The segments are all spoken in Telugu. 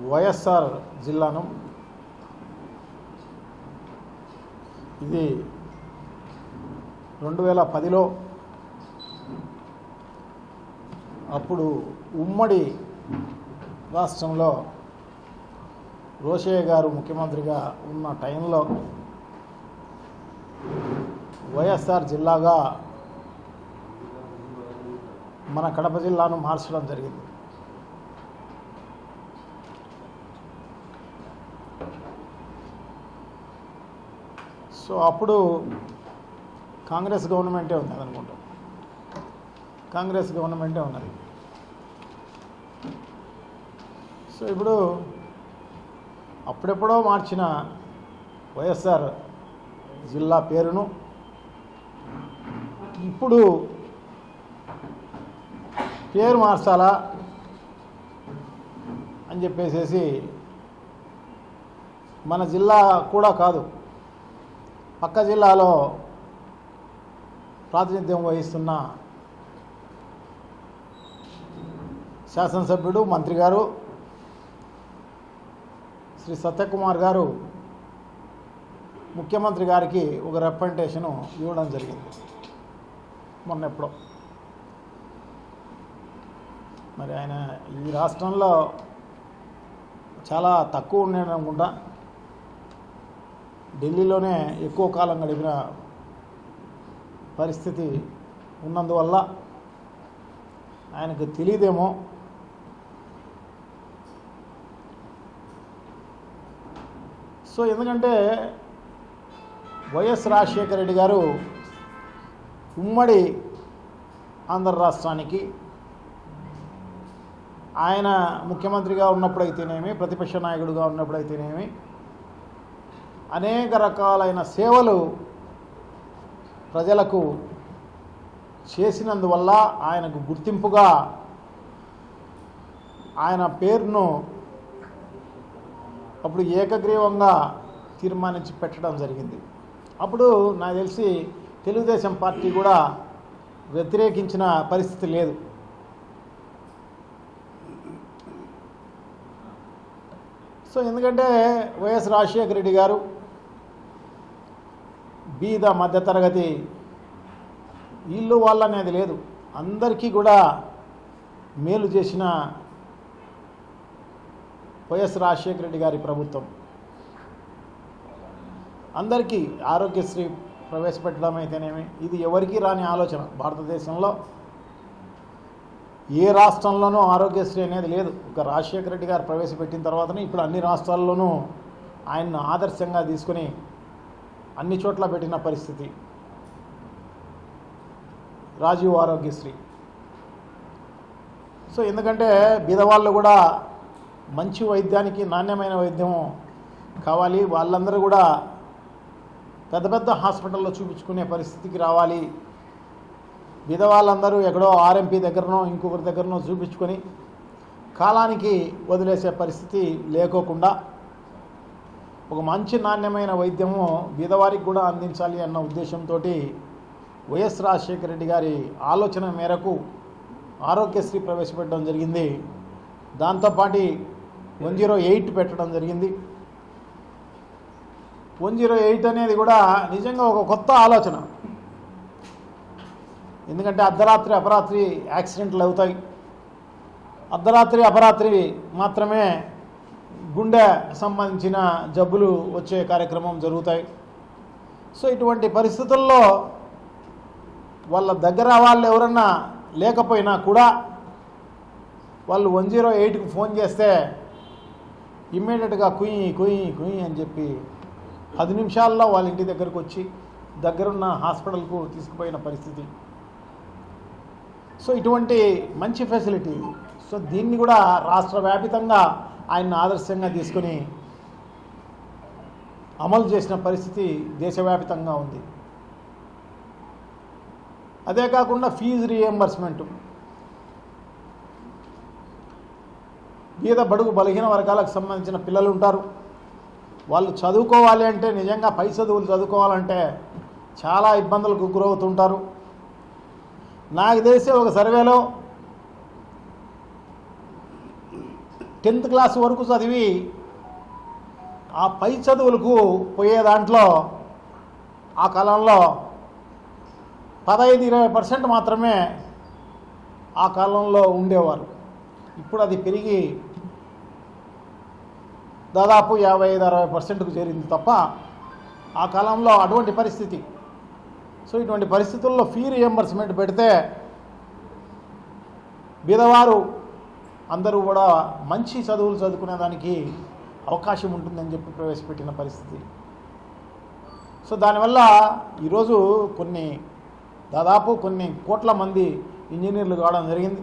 వైఎస్ఆర్ జిల్లాను ఇది 2010లో అప్పుడు ఉమ్మడి రాష్ట్రంలో రోషయ్య గారు ముఖ్యమంత్రిగా ఉన్న టైంలో వైఎస్ఆర్ జిల్లాగా మన కడప జిల్లాను మార్చడం జరిగింది. సో అప్పుడు కాంగ్రెస్ గవర్నమెంటే ఉన్నది అనుకుంటాం, కాంగ్రెస్ గవర్నమెంటే ఉన్నది. సో ఇప్పుడు అప్పుడెప్పుడో మార్చిన వైఎస్ఆర్ జిల్లా పేరును ఇప్పుడు పేరు మార్చాలా అని చెప్పేసి మన జిల్లా కూడా కాదు, పక్క జిల్లాలో ప్రాతినిధ్యం వహిస్తున్న శాసనసభ్యుడు మంత్రి గారు శ్రీ సత్యకుమార్ గారు ముఖ్యమంత్రి గారికి ఒక రిప్రజెంటేషను ఇవ్వడం జరిగింది మొన్న ఎప్పుడో. మరి ఆయన ఈ రాష్ట్రంలో చాలా తక్కువ ఉన్నాడు అనుకుంటా, ఢిల్లీలోనే ఎక్కువ కాలం గడిపిన పరిస్థితి ఉన్నందువల్ల ఆయనకు తెలియదేమో. సో ఎందుకంటే వైఎస్ రాజశేఖర రెడ్డి గారు ఉమ్మడి ఆంధ్ర రాష్ట్రానికి ఆయన ముఖ్యమంత్రిగా ఉన్నప్పుడైతేనేమి, ప్రతిపక్ష నాయకుడిగా ఉన్నప్పుడైతేనేమి అనేక రకాలైన సేవలు ప్రజలకు చేసినందువల్ల ఆయనకు గుర్తింపుగా ఆయన పేరును అప్పుడు ఏకగ్రీవంగా తీర్మానించి పెట్టడం జరిగింది. అప్పుడు నాకు తెలిసి తెలుగుదేశం పార్టీ కూడా వ్యతిరేకించిన పరిస్థితి లేదు. సో ఎందుకంటే వైఎస్ రాజశేఖర రెడ్డి గారు బీద మధ్యతరగతి ఇల్లు వాళ్ళ అనేది లేదు, అందరికీ కూడా మేలు చేసిన వైఎస్ రాజశేఖర రెడ్డి గారి ప్రభుత్వం. అందరికీ ఆరోగ్యశ్రీ ప్రవేశపెట్టడం అయితేనేమి, ఇది ఎవరికీ రాని ఆలోచన. భారతదేశంలో ఏ రాష్ట్రంలోనూ ఆరోగ్యశ్రీ అనేది లేదు. ఒక రాజశేఖర రెడ్డి గారు ప్రవేశపెట్టిన తర్వాతనే ఇప్పుడు అన్ని రాష్ట్రాల్లోనూ ఆయన్ను ఆదర్శంగా తీసుకుని అన్ని చోట్ల పెట్టిన పరిస్థితి రాజీవ్ ఆరోగ్యశ్రీ. సో ఎందుకంటే బీదవాళ్ళు కూడా మంచి వైద్యానికి, నాణ్యమైన వైద్యం కావాలి, వాళ్ళందరూ కూడా పెద్ద పెద్ద హాస్పిటల్లో చూపించుకునే పరిస్థితికి రావాలి. బీదవాళ్ళందరూ ఎక్కడో ఆర్ఎంపీ దగ్గరనో ఇంకొకరి దగ్గరనో చూపించుకొని కాలానికి వదిలేసే పరిస్థితి లేకోకుండా ఒక మంచి నాణ్యమైన వైద్యము బీదవారికి కూడా అందించాలి అన్న ఉద్దేశంతో వైఎస్ రాజశేఖర రెడ్డి గారి ఆలోచన మేరకు ఆరోగ్యశ్రీ ప్రవేశపెట్టడం జరిగింది. దాంతోపాటు 108 పెట్టడం జరిగింది. 108 అనేది కూడా నిజంగా ఒక కొత్త ఆలోచన. ఎందుకంటే అర్ధరాత్రి అపరాత్రి యాక్సిడెంట్లు అవుతాయి, అర్ధరాత్రి అపరాత్రి మాత్రమే గుండె సంబంధించిన జబ్బులు వచ్చే కార్యక్రమం జరుగుతాయి. సో ఇటువంటి పరిస్థితుల్లో వాళ్ళ దగ్గర వాళ్ళు ఎవరన్నా లేకపోయినా కూడా వాళ్ళు 108కు ఫోన్ చేస్తే ఇమ్మీడియట్గా కుయ్యి కుయ్యి కుయ్యి అని చెప్పి 10 నిమిషాల్లో వాళ్ళ ఇంటి దగ్గరకు వచ్చి దగ్గరున్న హాస్పిటల్కు తీసుకుపోయిన పరిస్థితి. సో ఇటువంటి మంచి ఫెసిలిటీ. సో దీన్ని కూడా రాష్ట్ర వ్యాపితంగా ఆయన్ని ఆదర్శంగా తీసుకుని అమలు చేసిన పరిస్థితి దేశవ్యాప్తంగా ఉంది. అదే కాకుండా ఫీజు రీఎంబర్స్మెంటు, బీద బడుగు బలహీన వర్గాలకు సంబంధించిన పిల్లలు ఉంటారు, వాళ్ళు చదువుకోవాలి అంటే నిజంగా పై చదువులు చదువుకోవాలంటే చాలా ఇబ్బందులకు గురవుతుంటారు. నాకు తెలిసే ఒక సర్వేలో 10th క్లాస్ వరకు చదివి ఆ పై చదువులకు పోయే దాంట్లో ఆ కాలంలో 15-20% మాత్రమే ఆ కాలంలో ఉండేవారు. ఇప్పుడు అది పెరిగి దాదాపు 55-60%కు చేరింది తప్ప ఆ కాలంలో అటువంటి పరిస్థితి. సో ఇటువంటి పరిస్థితుల్లో ఫీ రియంబర్స్మెంట్ పెడితే బీదవారు అందరూ కూడా మంచి చదువులు చదువుకునేదానికి అవకాశం ఉంటుందని చెప్పి ప్రవేశపెట్టిన పరిస్థితి. సో దానివల్ల ఈరోజు దాదాపు కొన్ని కోట్ల మంది ఇంజనీర్లు కావడం జరిగింది,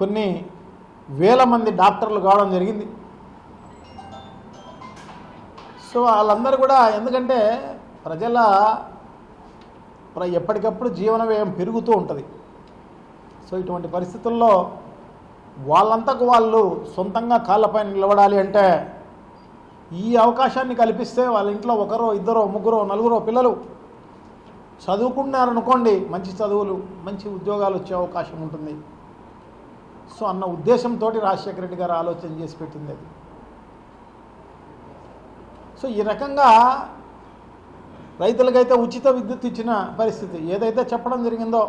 కొన్ని వేల మంది డాక్టర్లు కావడం జరిగింది. సో వాళ్ళందరూ కూడా ఎందుకంటే ఎప్పటికప్పుడు జీవన వ్యయం పెరుగుతూ ఉంటుంది. సో ఇటువంటి పరిస్థితుల్లో వాళ్ళంతకు వాళ్ళు సొంతంగా కాళ్ళపైన నిలబడాలి అంటే ఈ అవకాశాన్ని కల్పిస్తే వాళ్ళ ఇంట్లో ఒకరో ఇద్దరో ముగ్గురో నలుగురో పిల్లలు చదువుకున్నారనుకోండి, మంచి చదువులు మంచి ఉద్యోగాలు వచ్చే అవకాశం ఉంటుంది. సో అన్న ఉద్దేశంతో రాజశేఖర రెడ్డి గారు ఆలోచన చేసి పెట్టింది అది. సో ఈ రకంగా రైతులకైతే ఉచిత విద్యుత్ ఇచ్చిన పరిస్థితి ఏదైతే చెప్పడం జరిగిందో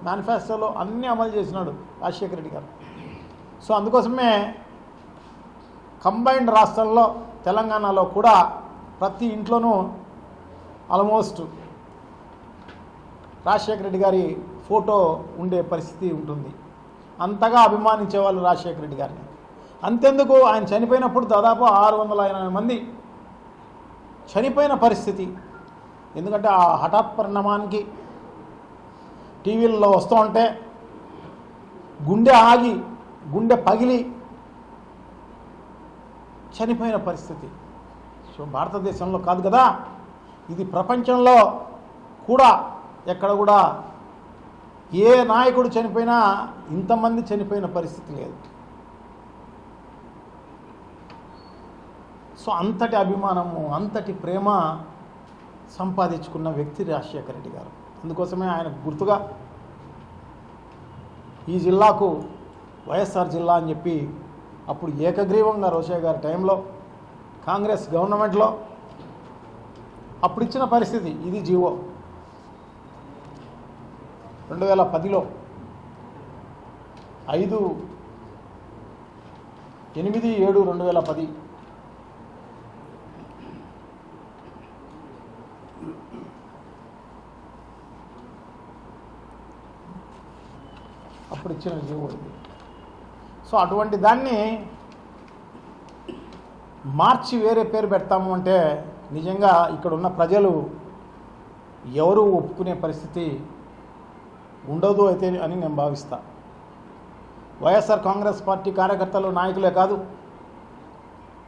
మేనిఫెస్టోలో అన్నీ అమలు చేసినాడు రాజశేఖర రెడ్డి గారు. సో అందుకోసమే కంబైన్డ్ రాష్ట్రాల్లో తెలంగాణలో కూడా ప్రతి ఇంట్లోనూ ఆల్మోస్ట్ రాజశేఖర రెడ్డి గారి ఫోటో ఉండే పరిస్థితి ఉంటుంది. అంతగా అభిమానించే వాళ్ళు రాజశేఖర రెడ్డి గారిని. అంతెందుకు, ఆయన చనిపోయినప్పుడు దాదాపు 680 మంది చనిపోయిన పరిస్థితి. ఎందుకంటే ఆ హఠాత్ పరిణామానికి టీవీలలో వస్తూ ఉంటే గుండె ఆగి గుండె పగిలి చనిపోయిన పరిస్థితి. సో భారతదేశంలో కాదు కదా, ఇది ప్రపంచంలో కూడా ఎక్కడ కూడా ఏ నాయకుడు చనిపోయినా ఇంతమంది చనిపోయిన పరిస్థితి లేదు. సో అంతటి అభిమానము, అంతటి ప్రేమ సంపాదించుకున్న వ్యక్తి రాజశేఖర రెడ్డి గారు. అందుకోసమే ఆయనకు గుర్తుగా ఈ జిల్లాకు వైఎస్ఆర్ జిల్లా అని చెప్పి అప్పుడు ఏకగ్రీవంగా రోషయ్య గారి టైంలో కాంగ్రెస్ గవర్నమెంట్లో అప్పుడు ఇచ్చిన పరిస్థితి. ఇది జీవో 2010లో 5/8/2010 అప్పుడు ఇచ్చిన జీవో ఇది. సో అటువంటి దాన్ని మార్చి వేరే పేరు పెడతాము అంటే నిజంగా ఇక్కడ ఉన్న ప్రజలు ఎవరు ఒప్పుకునే పరిస్థితి ఉండదు అయితే అని నేను భావిస్తా. వైఎస్ఆర్ కాంగ్రెస్ పార్టీ కార్యకర్తలు నాయకులే కాదు,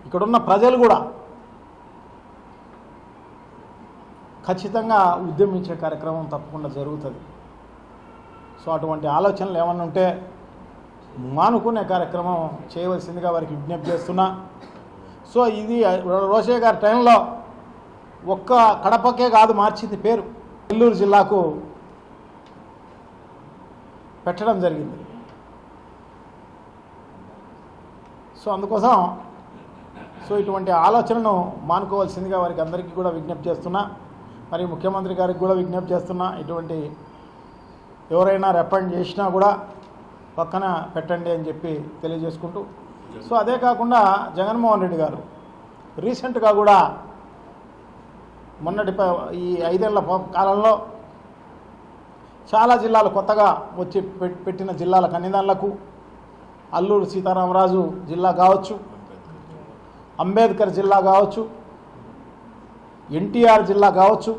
ఇక్కడున్న ప్రజలు కూడా ఖచ్చితంగా ఉద్యమించే కార్యక్రమం తప్పకుండా జరుగుతుంది. సో అటువంటి ఆలోచనలు ఏమన్నా ఉంటే మానుకునే కార్యక్రమం చేయవలసిందిగా వారికి విజ్ఞప్తి చేస్తున్నా. సో ఇది రోషయ్య గారి టైంలో ఒక్క కడపకే కాదు మార్చింది పేరు, నెల్లూరు జిల్లాకు పెట్టడం జరిగింది. సో అందుకోసం ఇటువంటి ఆలోచనను మానుకోవాల్సిందిగా వారికి అందరికీ కూడా విజ్ఞప్తి చేస్తున్నా. మరి ముఖ్యమంత్రి గారికి కూడా విజ్ఞప్తి చేస్తున్నా, ఇటువంటి ఎవరైనా రెఫరెండ్ చేసినా కూడా పక్కన పెట్టండి అని చెప్పి తెలియజేసుకుంటూ, సో అదే కాకుండా జగన్మోహన్ రెడ్డి గారు రీసెంట్గా కూడా మొన్నటి ఈ 5 ఏళ్ల కాలంలో చాలా జిల్లాలు కొత్తగా వచ్చి పెట్టిన జిల్లాలకు అన్ని దానిలకు అల్లూరు సీతారామరాజు జిల్లా కావచ్చు, అంబేద్కర్ జిల్లా కావచ్చు, ఎన్టీఆర్ జిల్లా కావచ్చు.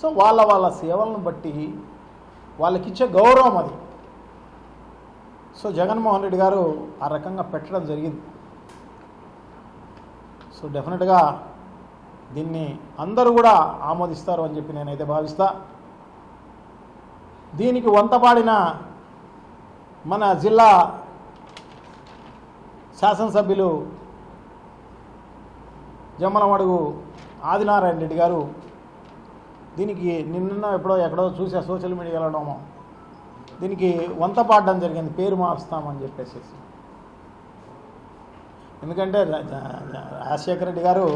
సో వాళ్ళ సేవలను బట్టి వాళ్ళకిచ్చే గౌరవం అది. సో జగన్మోహన్ రెడ్డి గారు ఆ రకంగా పెట్టడం జరిగింది. సో డెఫినెట్గా దీన్ని అందరూ కూడా ఆమోదిస్తారు అని చెప్పి నేనైతే భావిస్తా. దీనికి వంతపాడిన మన జిల్లా శాసనసభ్యులు జమ్మలమడుగు ఆదినారాయణ రెడ్డి గారు దీనికి నిన్న ఎక్కడో చూసే సోషల్ మీడియాలోనో దీనికి వంతపాడడం జరిగింది, పేరు మారుస్తామని చెప్పేసి. ఎందుకంటే రాజశేఖర రెడ్డి గారు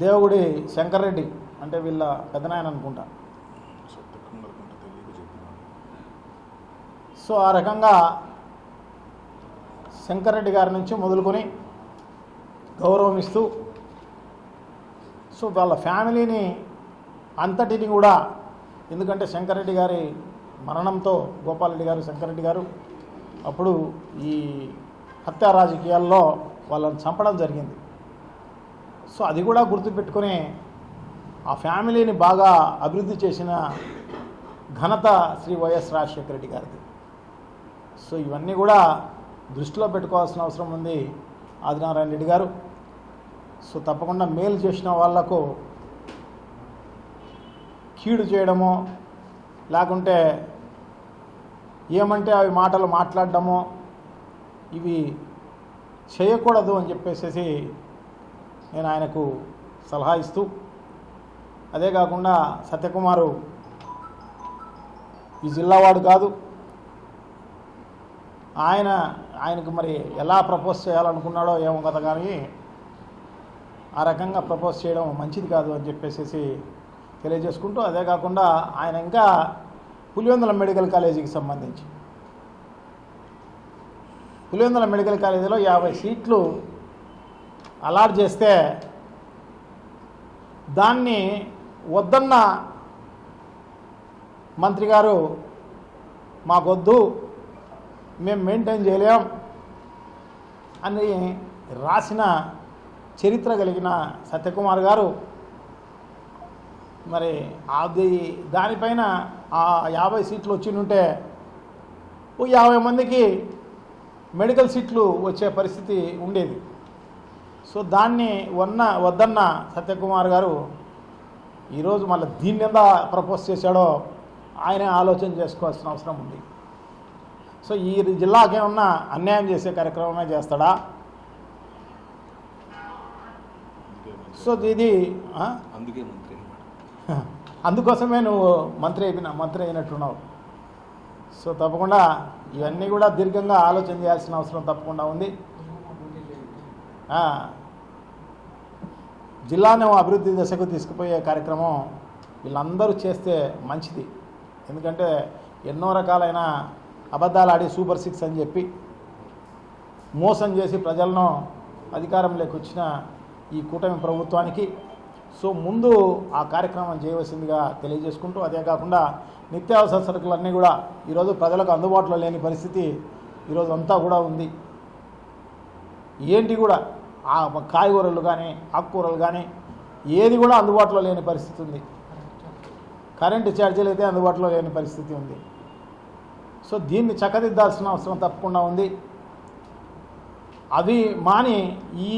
దేవుడి శంకర్రెడ్డి అంటే వీళ్ళ పెద్దనాయన అనుకుంటా. సో ఆ రకంగా శంకర్రెడ్డి గారి నుంచి మొదలుకొని గౌరవం ఇస్తూ సో వాళ్ళ ఫ్యామిలీని అంతటిని కూడా, ఎందుకంటే శంకర్రెడ్డి గారి మరణంతో గోపాలరెడ్డి గారు శంకర్రెడ్డి గారు అప్పుడు ఈ హత్యా రాజకీయాల్లో వాళ్ళని చంపడం జరిగింది. సో అది కూడా గుర్తుపెట్టుకుని ఆ ఫ్యామిలీని బాగా అభివృద్ధి చేసిన ఘనత శ్రీ వైఎస్ రాజశేఖర రెడ్డి గారిది. సో ఇవన్నీ కూడా దృష్టిలో పెట్టుకోవాల్సిన అవసరం ఉంది ఆదినారాయణ రెడ్డి గారు. సో తప్పకుండా మేలు చేసిన వాళ్లకు కీడు చేయడమో లేకుంటే ఏమంటే అవి మాటలు మాట్లాడడమో ఇవి చేయకూడదు అని చెప్పేసి నేను ఆయనకు సలహా ఇస్తూ, అదే కాకుండా సత్యకుమారు ఈ జిల్లావాడు కాదు, ఆయనకు మరి ఎలా ప్రపోజ్ చేయాలనుకున్నాడో ఏమో కదా, కానీ ఆ రకంగా ప్రపోజ్ చేయడం మంచిది కాదు అని చెప్పేసి తెలియజేసుకుంటూ, అదే కాకుండా ఆయన ఇంకా పులివెందుల మెడికల్ కాలేజీకి సంబంధించి పులివెందుల మెడికల్ కాలేజీలో 50 సీట్లు అలాట్ చేస్తే దాన్ని వద్దన్న మంత్రి గారు మాకొద్దు, మేము మెయింటైన్ చేయలేం అని రాసిన చరిత్ర కలిగిన సత్యకుమార్ గారు మరి అది దానిపైన ఆ 50 సీట్లు వచ్చినుంటే 50 మందికి మెడికల్ సీట్లు వచ్చే పరిస్థితి ఉండేది. సో దాన్ని వద్దన్న సత్యకుమార్ గారు ఈరోజు మళ్ళీ దీన్ని ఎంత ప్రపోజ్ చేశాడో ఆయన ఆలోచన చేసుకోవాల్సిన అవసరం ఉంది. సో ఈ జిల్లాకి ఏమన్నా అన్యాయం చేసే కార్యక్రమమే చేస్తాడా? సో ఇది అందుకోసమే నువ్వు మంత్రి అయినట్టున్నావు. సో తప్పకుండా ఇవన్నీ కూడా దీర్ఘంగా ఆలోచన చేయాల్సిన అవసరం తప్పకుండా ఉంది. జిల్లాను అభివృద్ధి దశకు తీసుకుపోయే కార్యక్రమం వీళ్ళందరూ చేస్తే మంచిది. ఎందుకంటే ఎన్నో రకాలైన అబద్ధాలు ఆడి సూపర్ 6 అని చెప్పి మోసం చేసి ప్రజలను అధికారంలోకి వచ్చిన ఈ కూటమి ప్రభుత్వానికి సో ముందు ఆ కార్యక్రమం చేయవలసిందిగా తెలియజేసుకుంటూ, అదే కాకుండా నిత్యావసర సరుకులన్నీ కూడా ఈరోజు ప్రజలకు అందుబాటులో లేని పరిస్థితి ఈరోజు అంతా కూడా ఉంది. ఏంటి కూడా ఆ కాయగూరలు కానీ ఆకుకూరలు కానీ ఏది కూడా అందుబాటులో లేని పరిస్థితి ఉంది. కరెంటు ఛార్జీలు అయితే అందుబాటులో లేని పరిస్థితి ఉంది. సో దీన్ని చక్కదిద్దాల్సిన అవసరం తప్పకుండా ఉంది. అది మాని ఈ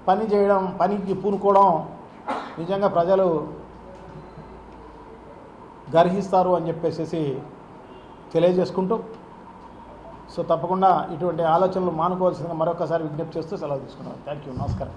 పనికి పూనుకోవడం నిజంగా ప్రజలు గర్హిస్తారు అని చెప్పేసి తెలియజేసుకుంటూ, సో తప్పకుండా ఇటువంటి ఆలోచనలు మానుకోవాల్సిందిగా మరొకసారి విజ్ఞప్తి చేస్తూ సెలవు తీసుకున్నాను. థ్యాంక్ యూ, నమస్కారం.